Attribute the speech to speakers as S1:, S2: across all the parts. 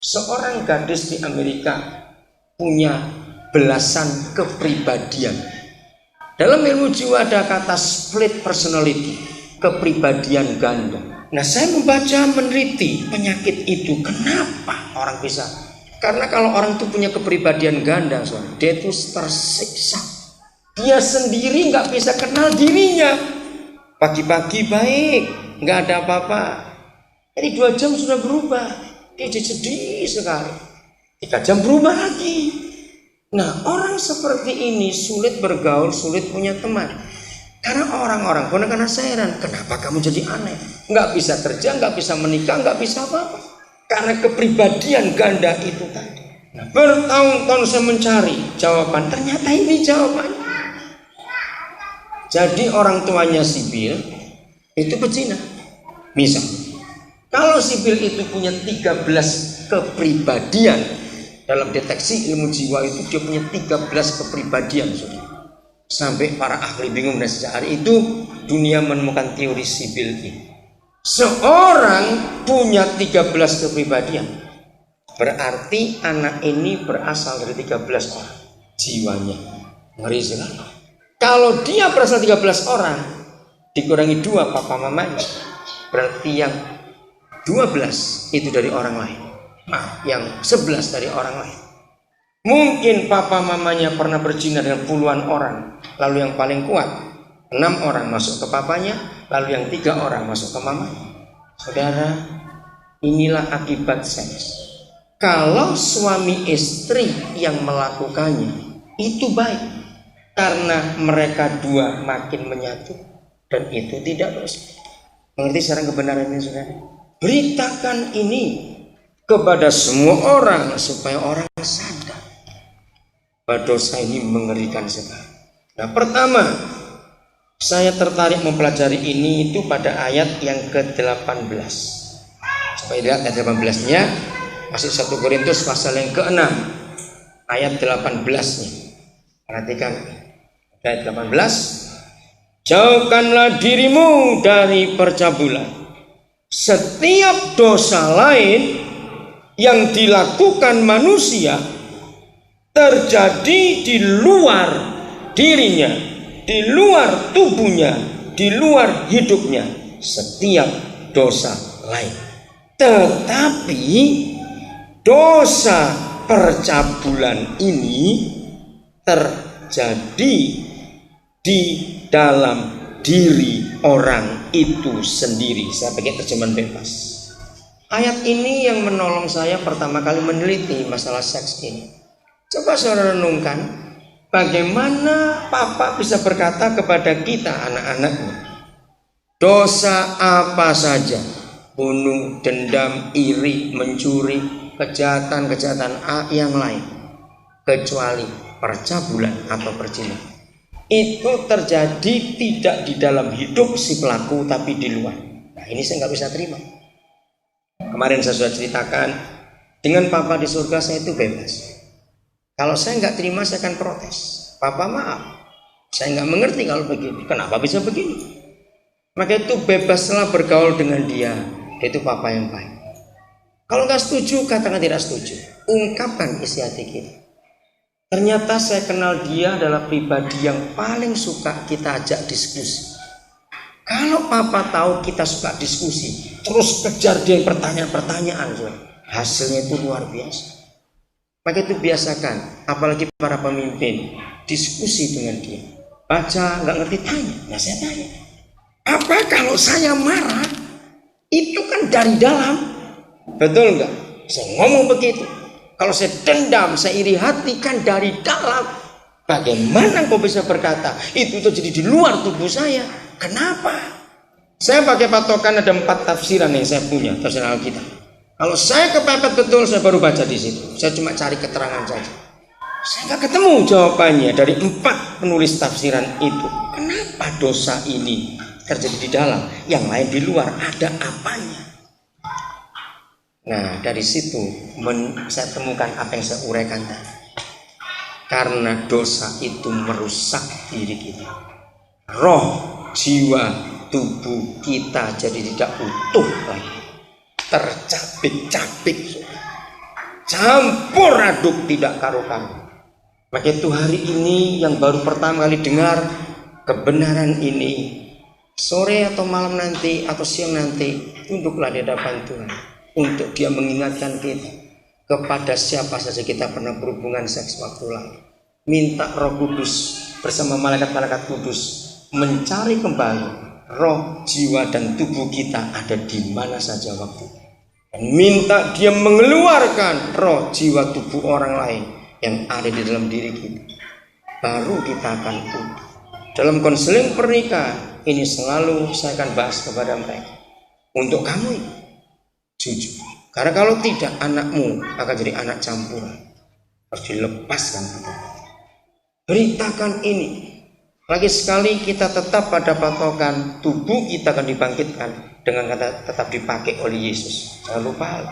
S1: Seorang gadis di Amerika punya belasan kepribadian. Dalam ilmu jiwa ada kata split personality, kepribadian ganda. Nah, saya membaca, meneliti penyakit itu. Kenapa orang bisa? Karena kalau orang itu punya kepribadian ganda, dia itu tersiksa. Dia sendiri nggak bisa kenal dirinya. Pagi-pagi baik, nggak ada apa-apa. Jadi 2 jam sudah berubah. Dia jadi sedih sekali. 3 jam berubah lagi. Nah, orang seperti ini sulit bergaul, sulit punya teman. Karena orang-orang pun akan heran, kenapa kamu jadi aneh? Nggak bisa kerja, nggak bisa menikah, nggak bisa apa-apa. Karena kepribadian ganda itu tadi. Nah, bertahun-tahun saya mencari jawaban, ternyata ini jawabannya. Jadi orang tuanya si Bill itu pezina. Misal, kalau si Bill itu punya 13 kepribadian, dalam deteksi ilmu jiwa itu dia punya 13 kepribadian. Sampai para ahli bingung, dan sejak hari itu dunia menemukan teori si Bill ini. Seorang punya 13 kepribadian, berarti anak ini berasal dari 13 orang jiwanya. Ngeri sekali. Kalau dia berasal 13 orang, dikurangi 2 papa mamanya, berarti yang 12 itu dari orang lain. Yang 11 dari orang lain. Mungkin papa mamanya pernah berzina dengan puluhan orang, lalu yang paling kuat 6 orang masuk ke papanya, lalu yang 3 orang masuk ke mamanya. Saudara, inilah akibat seks. Kalau suami istri yang melakukannya, itu baik, karena mereka 2 makin menyatu, dan itu tidak dosa. Mengerti sekarang kebenaran ini, saudara? Beritakan ini kepada semua orang supaya orang sadar bahwa dosa ini mengerikan sekali. Nah, pertama, saya tertarik mempelajari ini itu pada ayat yang ke-18. Supaya lihat ayat 18-nya, masih 1 Korintus pasal yang ke-6 ayat 18-nya. Perhatikan ayat 18. Jauhkanlah dirimu dari percabulan. Setiap dosa lain yang dilakukan manusia terjadi di luar dirinya, di luar tubuhnya, di luar hidupnya. Setiap dosa lain. Tetapi dosa percabulan ini terjadi di dalam diri orang itu sendiri. Saya pakai terjemahan bebas. Ayat ini yang menolong saya pertama kali meneliti masalah seks ini. Coba saudara renungkan, bagaimana Papa bisa berkata kepada kita anak-anaknya, dosa apa saja, bunuh, dendam, iri, mencuri, kejahatan-kejahatan yang lain, kecuali percabulan atau perzinahan. Itu terjadi tidak di dalam hidup si pelaku, tapi di luar. Nah, ini saya nggak bisa terima. Kemarin saya sudah ceritakan, dengan Papa di surga saya itu bebas. Kalau saya nggak terima, saya akan protes. Papa maaf, saya nggak mengerti kalau begini. Kenapa bisa begini? Maka itu bebaslah bergaul dengan dia. Dia itu Papa yang baik. Kalau nggak setuju, katakan tidak setuju. Ungkapkan isi hati kita. Ternyata saya kenal dia adalah pribadi yang paling suka kita ajak diskusi. Kalau Papa tahu kita suka diskusi, terus kejar dia pertanyaan-pertanyaan, hasilnya itu luar biasa. Maka itu biasakan, apalagi para pemimpin, diskusi dengan dia. Baca, nggak ngerti, tanya. Nah, saya tanya, apa kalau saya marah, itu kan dari dalam. Betul nggak? Saya ngomong begitu. Kalau saya dendam, saya iri hati, kan dari dalam. Bagaimana kau bisa berkata itu terjadi di luar tubuh saya? Kenapa? Saya pakai patokan ada 4 tafsiran yang saya punya, tafsiran Alkitab. Kalau saya kepepet betul, saya baru baca di situ. Saya cuma cari keterangan saja. Saya nggak ketemu jawabannya dari 4 penulis tafsiran itu. Kenapa dosa ini terjadi di dalam, yang lain di luar? Ada apanya? Nah, dari situ saya temukan apa yang saya uraikan tadi. Karena dosa itu merusak diri kita. Roh, jiwa, tubuh kita jadi tidak utuh lagi. Tercabik-cabik. campur aduk tidak karu-karu. Maka itu hari ini yang baru pertama kali dengar kebenaran ini, sore atau malam nanti atau siang nanti, tunduklah di hadapan Tuhan untuk Dia mengingatkan kita kepada siapa saja kita pernah berhubungan seks waktu lalu. Minta Roh Kudus bersama malaikat-malaikat kudus mencari kembali roh, jiwa dan tubuh kita ada di mana saja waktu. Dan minta Dia mengeluarkan roh, jiwa, tubuh orang lain yang ada di dalam diri kita. Baru kita akan utuh. Dalam konseling pernikahan ini selalu saya akan bahas kepada mereka. Untuk kamu jujur. Karena kalau tidak, anakmu akan jadi anak campuran. Harus dilepaskan. Beritakan ini. Lagi sekali kita tetap pada patokan tubuh kita akan dibangkitkan dengan kata tetap dipakai oleh Yesus. Jangan lupa hal.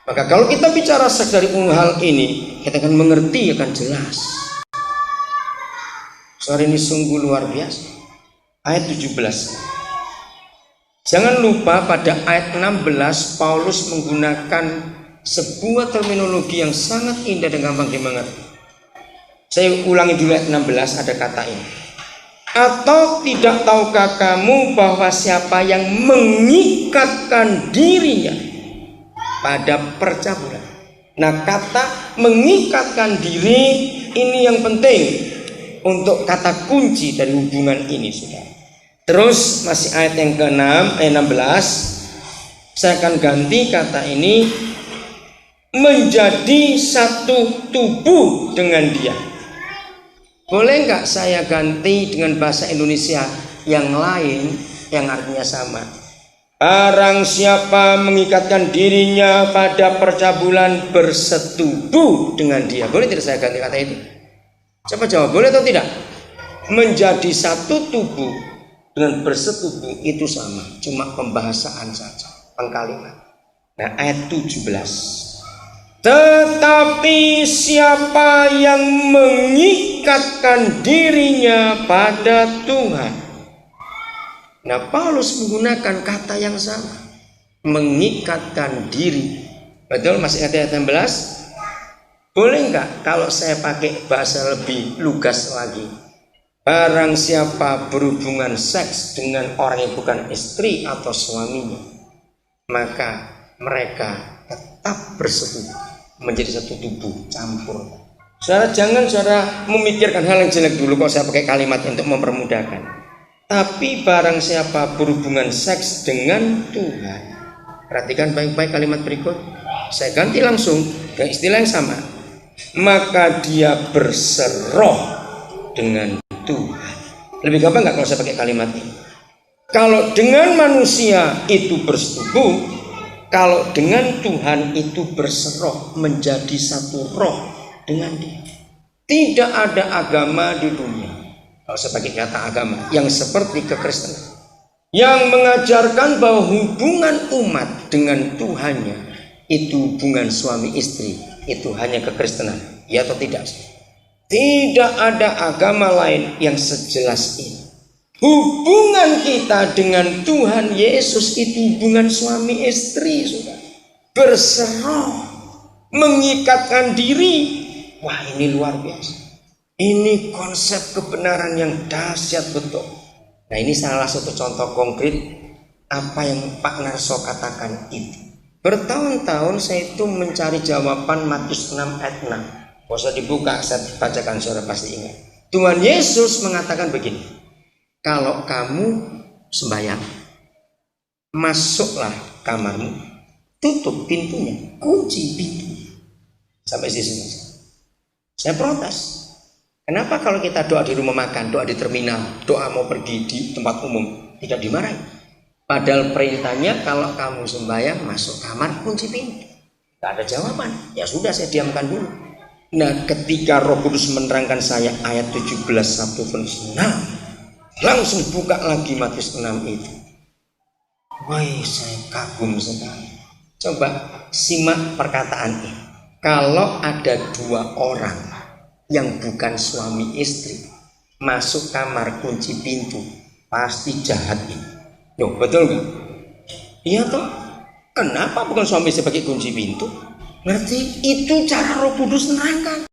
S1: Maka kalau kita bicara seks dari hal ini, kita akan mengerti, akan jelas. Sore ini sungguh luar biasa. Ayat 17. Jangan lupa pada ayat 16 Paulus menggunakan sebuah terminologi yang sangat indah dan gampang dimengerti. Saya ulangi dulu ayat 16, ada kata ini. Atau tidak tahukah kamu bahwa siapa yang mengikatkan dirinya pada percabulan. Nah, kata mengikatkan diri ini yang penting untuk kata kunci dari hubungan ini, saudara. Terus masih ayat yang ke-6, ayat 16. Saya akan ganti kata ini menjadi satu tubuh dengan Dia. Boleh nggak saya ganti dengan bahasa Indonesia yang lain yang artinya sama? Barang siapa mengikatkan dirinya pada percabulan bersetubuh dengan Dia. Boleh tidak saya ganti kata itu? Coba jawab, boleh atau tidak? Menjadi satu tubuh dengan bersetubuh itu sama, cuma pembahasaan saja, pengkalimat. Nah, ayat 17. Tetapi siapa yang mengikatkan dirinya pada Tuhan. Nah, Paulus menggunakan kata yang sama, mengikatkan diri. Betul, masih ingat ayat 16? Boleh enggak kalau saya pakai bahasa lebih lugas lagi? Barang siapa berhubungan seks dengan orang yang bukan istri atau suaminya, maka mereka tetap bersetubuh menjadi satu tubuh campur. Saudara, jangan saudara memikirkan hal yang jelek dulu kok saya pakai kalimat untuk mempermudahkan. Tapi barang siapa berhubungan seks dengan Tuhan, perhatikan baik-baik kalimat berikut. Saya ganti langsung dengan istilah yang sama. Maka dia berseroh dengan Tuhan. Lebih gampang nggak kalau saya pakai kalimat ini? Kalau dengan manusia itu bersetubuh, kalau dengan Tuhan itu berseroh menjadi satu roh dengan Dia. Tidak ada agama di dunia, kalau saya pakai kata agama, yang seperti kekristenan, yang mengajarkan bahwa hubungan umat dengan Tuhannya itu hubungan suami istri, itu hanya kekristenan. Ya atau tidak? Tidak ada agama lain yang sejelas ini. Hubungan kita dengan Tuhan Yesus itu hubungan suami istri, saudara. Berseroh, mengikatkan diri. Wah, ini luar biasa. Ini konsep kebenaran yang dahsyat betul. Nah, ini salah satu contoh konkret apa yang Pak Narso katakan itu. Bertahun-tahun saya itu mencari jawaban Matius 6 ayat 6. Kalau saya dibuka, saya bacakan, saudara pasti ingat. Tuhan Yesus mengatakan begini. Kalau kamu sembahyang, masuklah kamarmu, tutup pintunya, kunci pintu. Sampai sini. Saya protes. Kenapa kalau kita doa di rumah makan, doa di terminal, doa mau pergi di tempat umum, tidak dimarahi? Padahal perintahnya kalau kamu sembahyang, masuk kamar, kunci pintu. Tidak ada jawaban. Ya sudah, saya diamkan dulu. Nah, ketika Roh Kudus menerangkan saya ayat 17 1-6, langsung buka lagi Matius 6 itu. Wah, saya kagum sekali. Coba simak perkataan ini. Kalau ada dua orang yang bukan suami istri masuk kamar kunci pintu, pasti jahat ini. Loh, betul nggak? Iya toh. Kenapa bukan suami istri pakai kunci pintu? Ngerti? Itu cara Roh Kudus nerangkan.